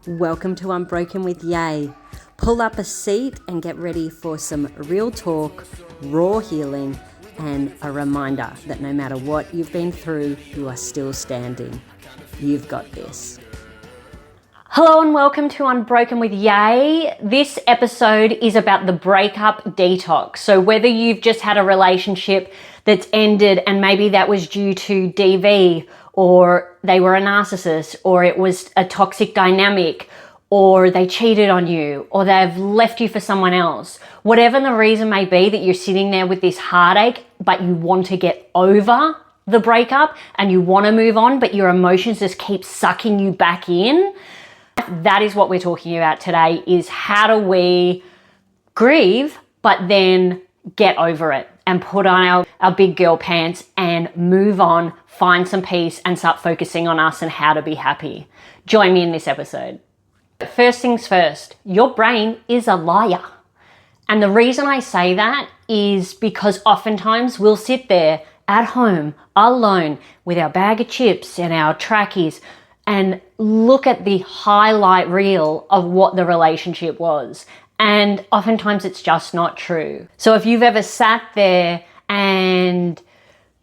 Welcome to Unbroken with Yay. Pull up a seat and get ready for some real talk, raw healing, and a reminder that no matter what you've been through, you are still standing. You've got this. Hello and welcome to Unbroken with Yay. This episode is about the breakup detox. So whether you've just had a relationship that's ended and maybe that was due to DV, or they were a narcissist, or it was a toxic dynamic, or they cheated on you, or they've left you for someone else, whatever the reason may be that you're sitting there with this heartache, but you want to get over the breakup and you want to move on, but your emotions just keep sucking you back in. That is what we're talking about today, is how do we grieve, but then get over it and put on our big girl pants and move on, find some peace and start focusing on us and how to be happy. Join me in this episode. First things first, your brain is a liar. And the reason I say that is because oftentimes we'll sit there at home alone with our bag of chips and our trackies and look at the highlight reel of what the relationship was. And oftentimes it's just not true. So if you've ever sat there and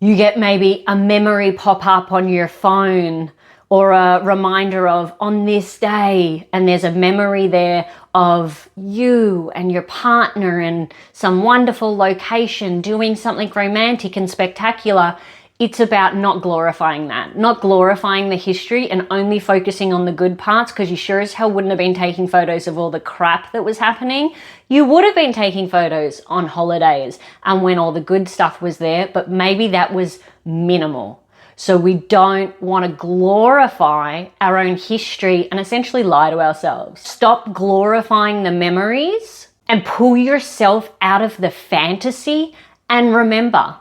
you get maybe a memory pop up on your phone or a reminder of on this day, and there's a memory there of you and your partner in some wonderful location doing something romantic and spectacular, it's about not glorifying that, not glorifying the history and only focusing on the good parts, because you sure as hell wouldn't have been taking photos of all the crap that was happening. You would have been taking photos on holidays and when all the good stuff was there, but maybe that was minimal. So we don't want to glorify our own history and essentially lie to ourselves. Stop glorifying the memories and pull yourself out of the fantasy and remember.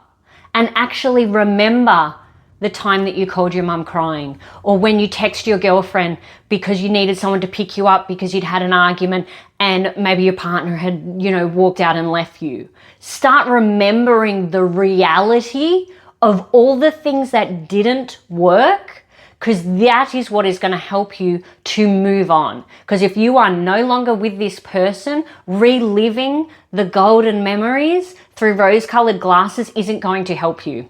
And actually remember the time that you called your mum crying, or when you text your girlfriend because you needed someone to pick you up because you'd had an argument and maybe your partner had, walked out and left you. Start remembering the reality of all the things that didn't work, because that is what is going to help you to move on. Because if you are no longer with this person, reliving the golden memories through rose-colored glasses isn't going to help you.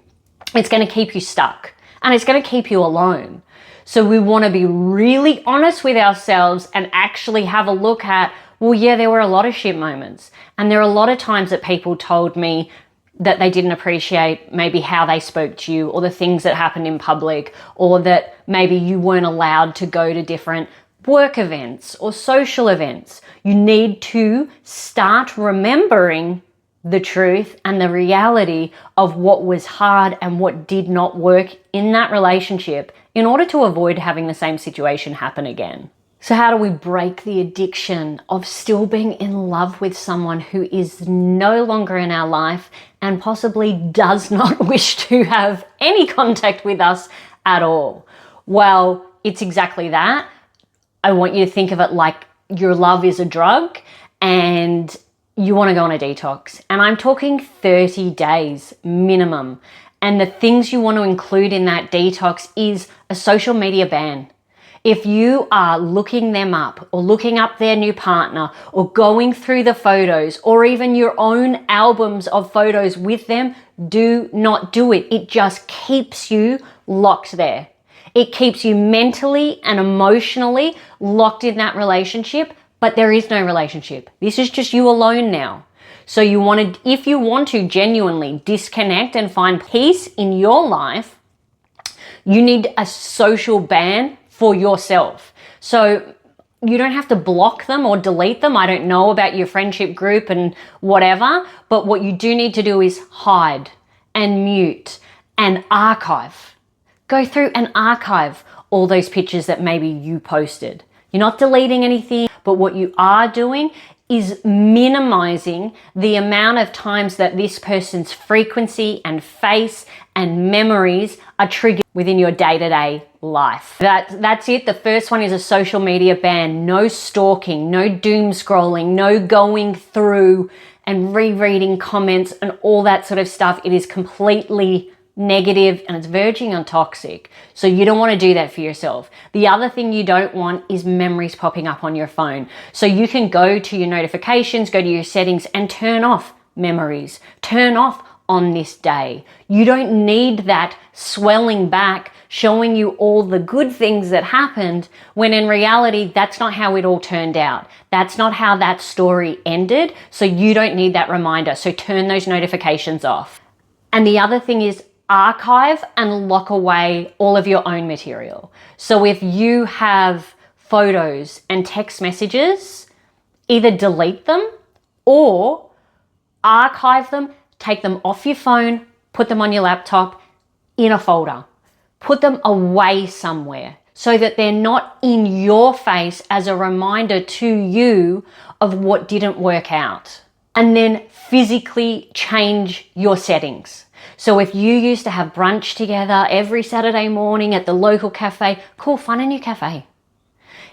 It's going to keep you stuck and it's going to keep you alone. So we want to be really honest with ourselves and actually have a look at, well, yeah, there were a lot of shit moments. And there are a lot of times that people told me that they didn't appreciate maybe how they spoke to you, or the things that happened in public, or that maybe you weren't allowed to go to different work events or social events. You need to start remembering the truth and the reality of what was hard and what did not work in that relationship in order to avoid having the same situation happen again. So how do we break the addiction of still being in love with someone who is no longer in our life and possibly does not wish to have any contact with us at all? Well, it's exactly that. I want you to think of it like your love is a drug and you want to go on a detox. And I'm talking 30 days minimum. And the things you want to include in that detox is a social media ban. If you are looking them up or looking up their new partner or going through the photos or even your own albums of photos with them, do not do it. It just keeps you locked there. It keeps you mentally and emotionally locked in that relationship, but there is no relationship. This is just you alone now. So if you want to genuinely disconnect and find peace in your life, you need a social ban for yourself. So you don't have to block them or delete them. I don't know about your friendship group and whatever, but what you do need to do is hide and mute and archive. Go through and archive all those pictures that maybe you posted. You're not deleting anything, but what you are doing is minimizing the amount of times that this person's frequency and face and memories are triggered within your day-to-day life. That's it. The first one is a social media ban. No stalking, no doom scrolling, no going through and rereading comments and all that sort of stuff. It is completely negative, and it's verging on toxic. So you don't want to do that for yourself. The other thing you don't want is memories popping up on your phone. So you can go to your notifications, go to your settings and turn off memories, turn off on this day. You don't need that swelling back, showing you all the good things that happened, when in reality, that's not how it all turned out. That's not how that story ended. So you don't need that reminder. So turn those notifications off. And the other thing is archive and lock away all of your own material. So if you have photos and text messages, either delete them or archive them, take them off your phone, put them on your laptop in a folder, put them away somewhere so that they're not in your face as a reminder to you of what didn't work out. And then physically change your settings. So if you used to have brunch together every Saturday morning at the local cafe, cool, find a new cafe.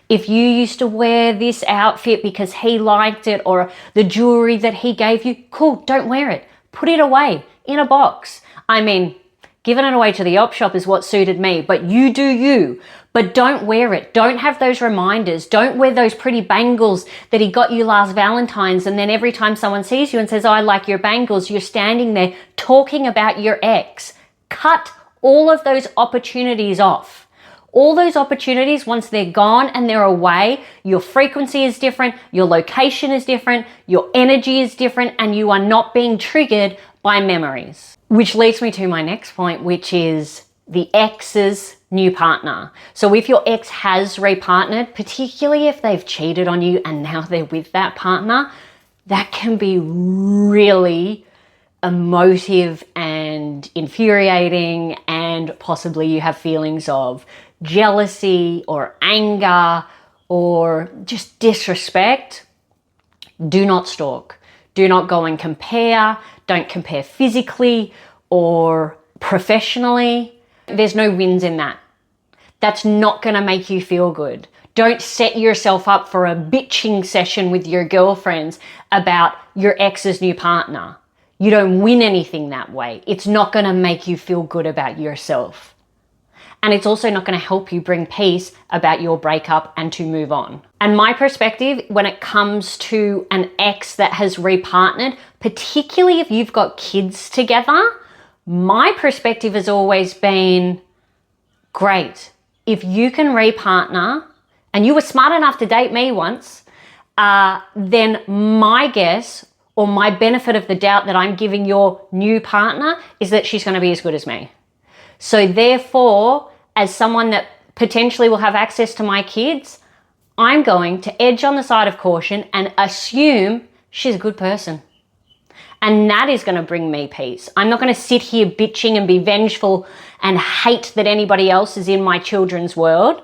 If you used to wear this outfit because he liked it, or the jewelry that he gave you, cool, don't wear it. Put it away in a box. I mean, giving it away to the op shop is what suited me, but you do you. But don't wear it. Don't have those reminders. Don't wear those pretty bangles that he got you last Valentine's, and then every time someone sees you and says, oh, I like your bangles, you're standing there talking about your ex. Cut all of those opportunities off. All those opportunities, once they're gone and they're away, your frequency is different, your location is different, your energy is different, and you are not being triggered by memories. Which leads me to my next point, which is the ex's new partner. So if your ex has repartnered, particularly if they've cheated on you and now they're with that partner, that can be really emotive and infuriating, and possibly you have feelings of jealousy or anger or just disrespect. Do not stalk. Do not go and compare. Don't compare physically or professionally. There's no wins in that. That's not going to make you feel good. Don't set yourself up for a bitching session with your girlfriends about your ex's new partner. You don't win anything that way. It's not going to make you feel good about yourself. And it's also not going to help you bring peace about your breakup and to move on. And my perspective when it comes to an ex that has repartnered, particularly if you've got kids together, my perspective has always been, great. If you can repartner, and you were smart enough to date me once, then my guess or my benefit of the doubt that I'm giving your new partner is that she's going to be as good as me. So therefore, as someone that potentially will have access to my kids, I'm going to edge on the side of caution and assume she's a good person. And that is going to bring me peace. I'm not going to sit here bitching and be vengeful and hate that anybody else is in my children's world.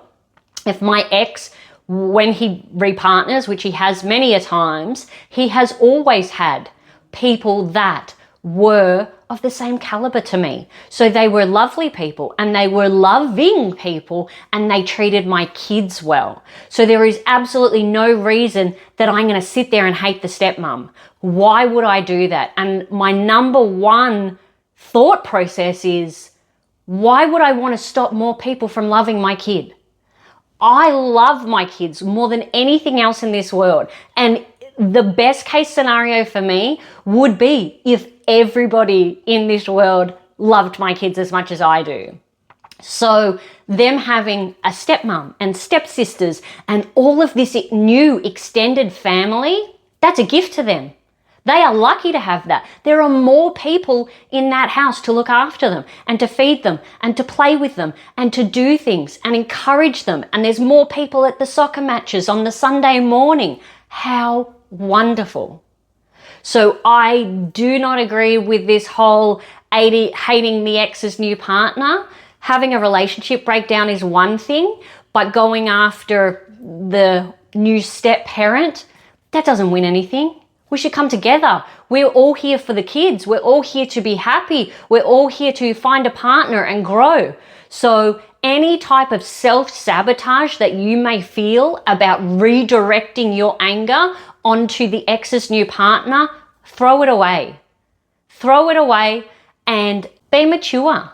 If my ex, when he repartners, which he has many a times, he has always had people that were of the same caliber to me. So they were lovely people and they were loving people and they treated my kids well. So there is absolutely no reason that I'm going to sit there and hate the stepmom. Why would I do that? And my number one thought process is, why would I want to stop more people from loving my kid? I love my kids more than anything else in this world. And the best case scenario for me would be if everybody in this world loved my kids as much as I do. So them having a stepmom and stepsisters and all of this new extended family, that's a gift to them. They are lucky to have that. There are more people in that house to look after them and to feed them and to play with them and to do things and encourage them. And there's more people at the soccer matches on the Sunday morning. How wonderful. So I do not agree with this whole hating the ex's new partner. Having a relationship breakdown is one thing, but going after the new step parent, that doesn't win anything. We should come together. We're all here for the kids. We're all here to be happy. We're all here to find a partner and grow. So any type of self-sabotage that you may feel about redirecting your anger onto the ex's new partner, throw it away. Throw it away and Be mature.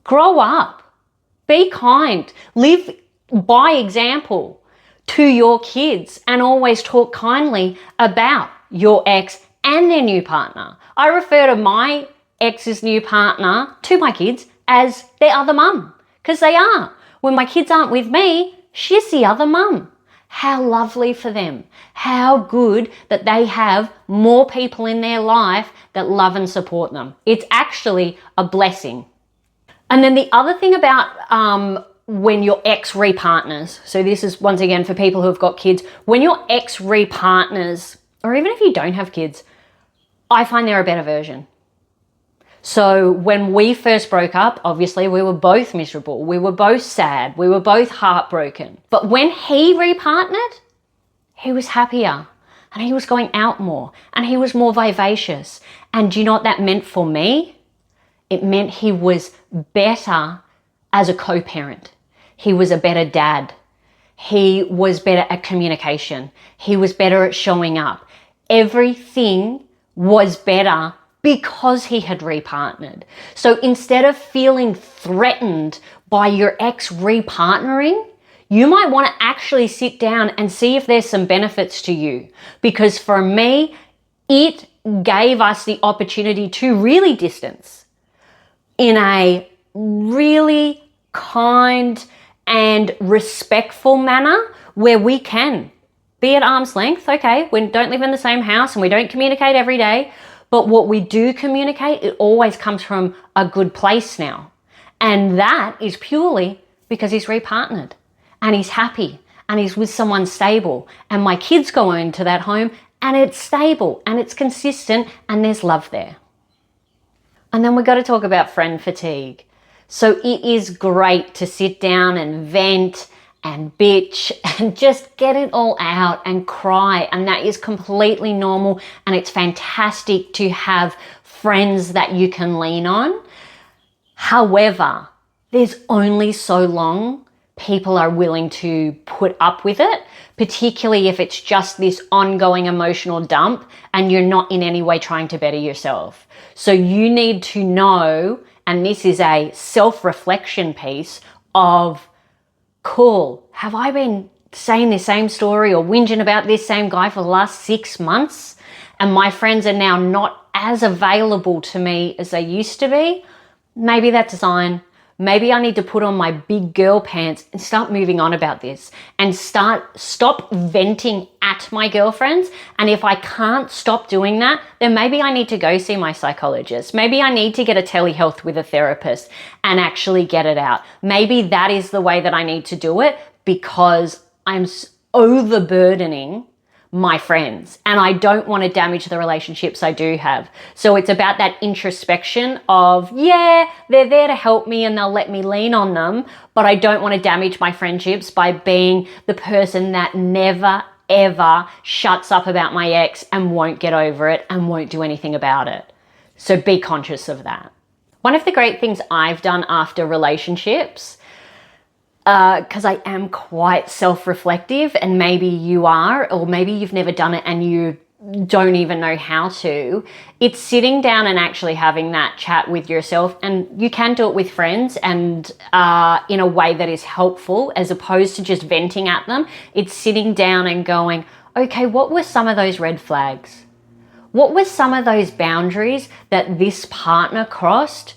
Grow up. Be kind. Live by example to your kids and always talk kindly about your ex and their new partner. I refer to my ex's new partner to my kids as their other mum, because they are. When my kids aren't with me, she's the other mum. How lovely for them. How good that they have more people in their life that love and support them. It's actually a blessing. And then the other thing about when your ex repartners, so this is once again for people who have got kids, when your ex repartners, or even if you don't have kids, I find they're a better version. So when we first broke up, obviously we were both miserable. We were both sad. We were both heartbroken. But when he repartnered, he was happier and he was going out more and he was more vivacious. And do you know what that meant for me? It meant he was better as a co-parent. He was a better dad. He was better at communication. He was better at showing up. Everything was better because he had repartnered. So instead of feeling threatened by your ex repartnering, you might want to actually sit down and see if there's some benefits to you. Because for me, it gave us the opportunity to really distance in a really kind and respectful manner where we can be at arm's length. Okay, we don't live in the same house and we don't communicate every day, but what we do communicate, it always comes from a good place now. And that is purely because he's repartnered and he's happy and he's with someone stable. And my kids go into that home and it's stable and it's consistent and there's love there. And then we've got to talk about friend fatigue. So it is great to sit down and vent and bitch and just get it all out and cry. And that is completely normal. And it's fantastic to have friends that you can lean on. However, there's only so long people are willing to put up with it, particularly if it's just this ongoing emotional dump and you're not in any way trying to better yourself. So you need to know, and this is a self-reflection piece of, cool, have I been saying the same story or whinging about this same guy for the last 6 months and my friends are now not as available to me as they used to be? Maybe that's a sign. Maybe I need to put on my big girl pants and start moving on about this and stop venting at my girlfriends. And if I can't stop doing that, then maybe I need to go see my psychologist. Maybe I need to get a telehealth with a therapist and actually get it out. Maybe that is the way that I need to do it because I'm overburdening my friends and I don't want to damage the relationships I do have. So it's about that introspection of, yeah, they're there to help me and they'll let me lean on them, but I don't want to damage my friendships by being the person that never ever shuts up about my ex and won't get over it and won't do anything about it. So be conscious of that. One of the great things I've done after relationships, because I am quite self-reflective and maybe you are, or maybe you've never done it and you don't even know how to, it's sitting down and actually having that chat with yourself. And you can do it with friends and in a way that is helpful as opposed to just venting at them. It's sitting down and going, okay, what were some of those red flags? What were some of those boundaries that this partner crossed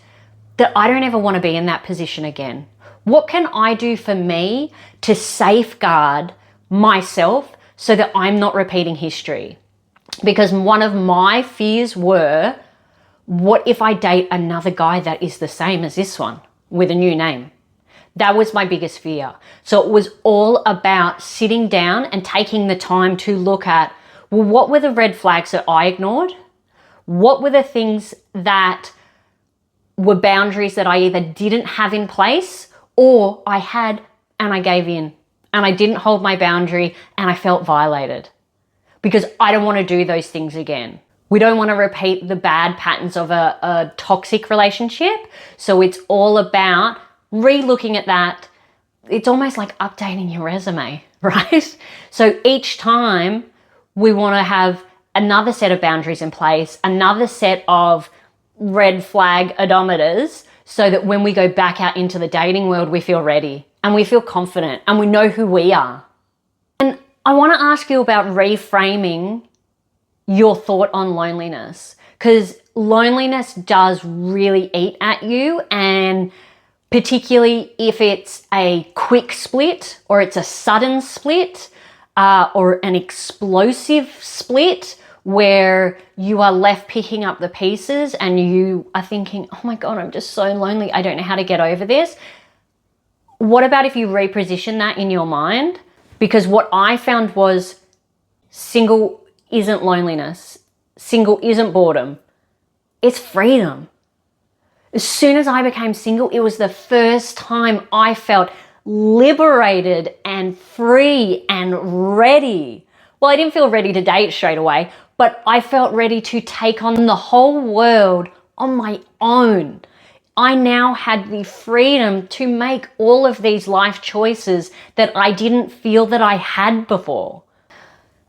that I don't ever want to be in that position again? What can I do for me to safeguard myself so that I'm not repeating history? Because one of my fears were, what if I date another guy that is the same as this one with a new name? That was my biggest fear. So it was all about sitting down and taking the time to look at, well, what were the red flags that I ignored? What were the things that were boundaries that I either didn't have in place or I had and I gave in and I didn't hold my boundary and I felt violated? Because I don't want to do those things again. We don't want to repeat the bad patterns of a toxic relationship. So it's all about re-looking at that. It's almost like updating your resume, right? So each time we want to have another set of boundaries in place, another set of red flag odometers so that when we go back out into the dating world, we feel ready and we feel confident and we know who we are. And I want to ask you about reframing your thought on loneliness, because loneliness does really eat at you, and particularly if it's a quick split or it's a sudden split or an explosive split where you are left picking up the pieces and you are thinking, oh my God, I'm just so lonely. I don't know how to get over this. What about if you reposition that in your mind? Because what I found was single isn't loneliness. Single isn't boredom. It's freedom. As soon as I became single, it was the first time I felt liberated and free and ready. Well, I didn't feel ready to date straight away, but I felt ready to take on the whole world on my own. I now had the freedom to make all of these life choices that I didn't feel that I had before.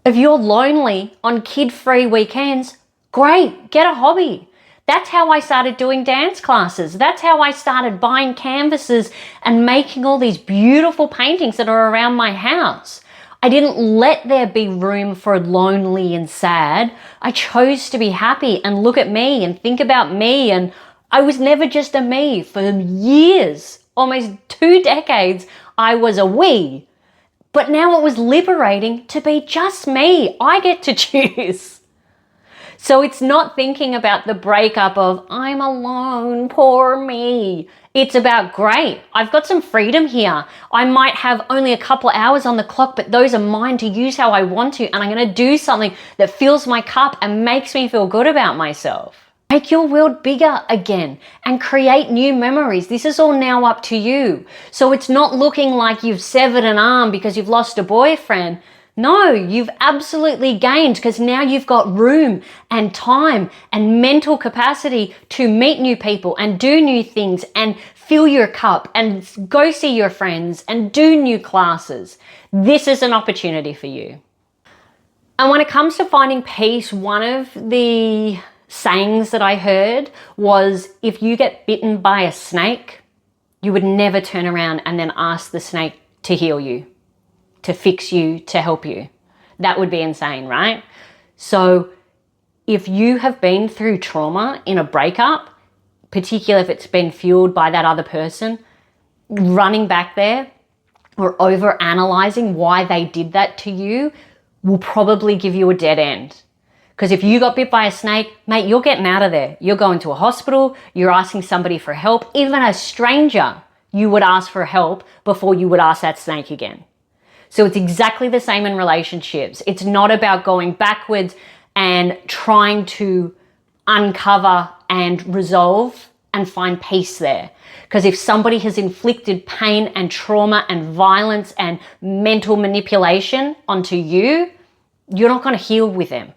If you're lonely on kid-free weekends, great, get a hobby. That's how I started doing dance classes. That's how I started buying canvases and making all these beautiful paintings that are around my house. I didn't let there be room for lonely and sad. I chose to be happy and look at me and think about me, and I was never just a me. For years, almost 2 decades, I was a we. But now it was liberating to be just me. I get to choose. So it's not thinking about the breakup of I'm alone, poor me. It's about, great, I've got some freedom here. I might have only a couple of hours on the clock, but those are mine to use how I want to. And I'm going to do something that fills my cup and makes me feel good about myself. Make your world bigger again and create new memories. This is all now up to you. So it's not looking like you've severed an arm because you've lost a boyfriend. No, you've absolutely gained, because now you've got room and time and mental capacity to meet new people and do new things and fill your cup and go see your friends and do new classes. This is an opportunity for you. And when it comes to finding peace, one of the sayings that I heard was, if you get bitten by a snake, you would never turn around and then ask the snake to heal you, to fix you, to help you. That would be insane, right? So if you have been through trauma in a breakup, particularly if it's been fueled by that other person, running back there or over analyzing why they did that to you will probably give you a dead end. Because if you got bit by a snake, mate, you're getting out of there. You're going to a hospital, you're asking somebody for help. Even a stranger, you would ask for help before you would ask that snake again. So it's exactly the same in relationships. It's not about going backwards and trying to uncover and resolve and find peace there. Because if somebody has inflicted pain and trauma and violence and mental manipulation onto you, you're not going to heal with them.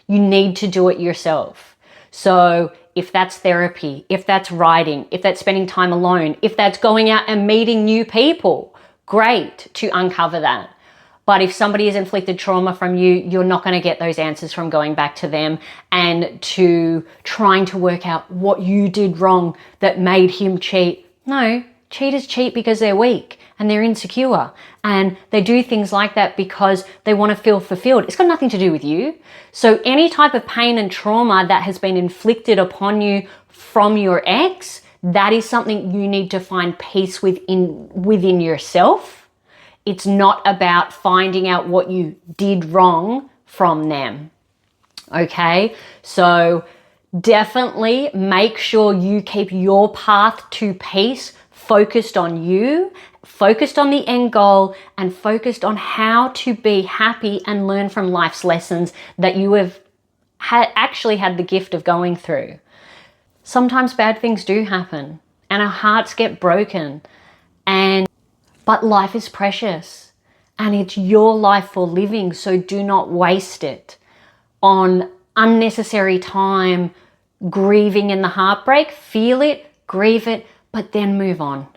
You need to do it yourself. So if that's therapy, if that's writing, if that's spending time alone, if that's going out and meeting new people, great to uncover that. But if somebody has inflicted trauma from you, you're not going to get those answers from going back to them and to trying to work out what you did wrong that made him cheat. No, cheaters cheat because they're weak and they're insecure, and they do things like that because they want to feel fulfilled. It's got nothing to do with you. So any type of pain and trauma that has been inflicted upon you from your ex, that is something you need to find peace within yourself. It's not about finding out what you did wrong from them. Okay? So definitely make sure you keep your path to peace focused on you, focused on the end goal, and focused on how to be happy and learn from life's lessons that you have actually had the gift of going through. Sometimes bad things do happen and our hearts get broken, but life is precious and it's your life for living, so do not waste it on unnecessary time grieving in the heartbreak. Feel it, grieve it, but then move on.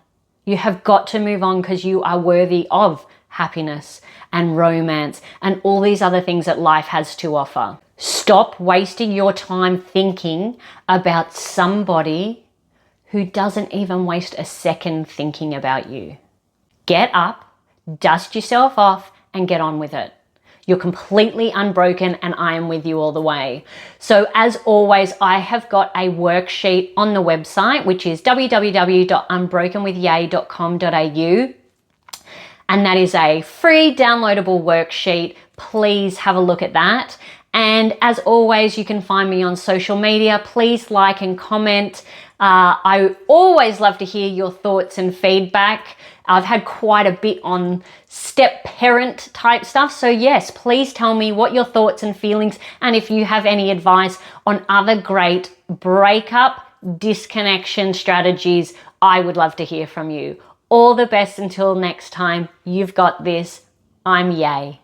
You have got to move on because you are worthy of happiness and romance and all these other things that life has to offer. Stop wasting your time thinking about somebody who doesn't even waste a second thinking about you. Get up, dust yourself off, and get on with it. You're completely unbroken, and I am with you all the way. So as always, I have got a worksheet on the website, which is www.unbrokenwithyay.com.au. And that is a free downloadable worksheet. Please have a look at that. And as always, you can find me on social media. Please like and comment. I always love to hear your thoughts and feedback. I've had quite a bit on step parent type stuff. So yes, please tell me what your thoughts and feelings, and if you have any advice on other great breakup, disconnection strategies, I would love to hear from you. All the best until next time. You've got this. I'm Yay.